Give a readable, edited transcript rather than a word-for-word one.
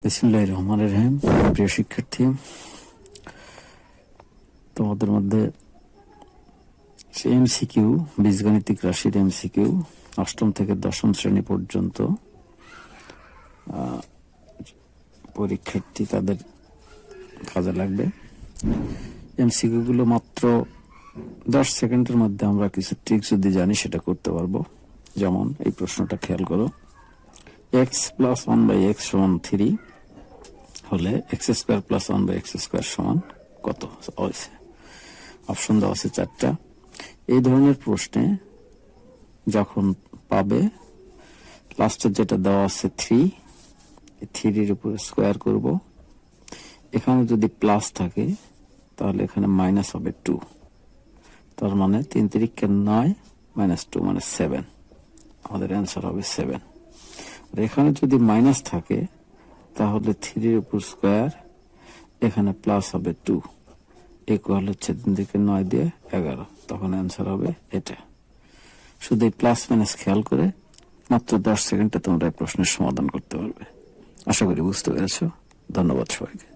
বিসমিল্লাহির রহমানির রহিম। প্রিয় শিক্ষার্থী, তোমাদের মধ্যে এমসিকিউ, বীজগণিতিক রাশির এমসিকিউ অষ্টম থেকে দশম শ্রেণী পর্যন্ত পরীক্ষার্থী তাদের কাজে লাগবে। এমসিকিউ গুলো মাত্র 10 সেকেন্ডের মধ্যে আমরা কিছু ট্রিক যদি জানি সেটা করতে পারবো। যেমন এই প্রশ্নটা খেয়াল করো, x প্লাস 1/x সমান 3 হলে x square plus 1/x square সমান কত হয়েছে? অপশন দেওয়া আছে 4টা। এই ধরনের প্রশ্নে যখন পাবে লাস্টের যেটা দেওয়া আছে 3, 3-র উপরে স্কোয়ার করব। এখানে যদি প্লাস থাকে তাহলে এখানে মাইনাস হবে 2, তার মানে 3 3 9 মাইনাস 2 মানে 7। আমাদের অ্যান্সার হবে 7। আর এখানে যদি মাইনাস থাকে তাহলে 3-র উপর স্কোয়ার, এখানে প্লাস হবে 2, ইকুয়াল হচ্ছে 3 থেকে 9 দিয়ে 11, তখন অ্যান্সার হবে এটা। শুধু এই প্লাস মাইনাস খেয়াল করে মাত্র 10 সেকেন্ডে তোমরা এই প্রশ্নের সমাধান করতে পারবে। আশা করি বুঝতে পেরেছো। ধন্যবাদ সবাইকে।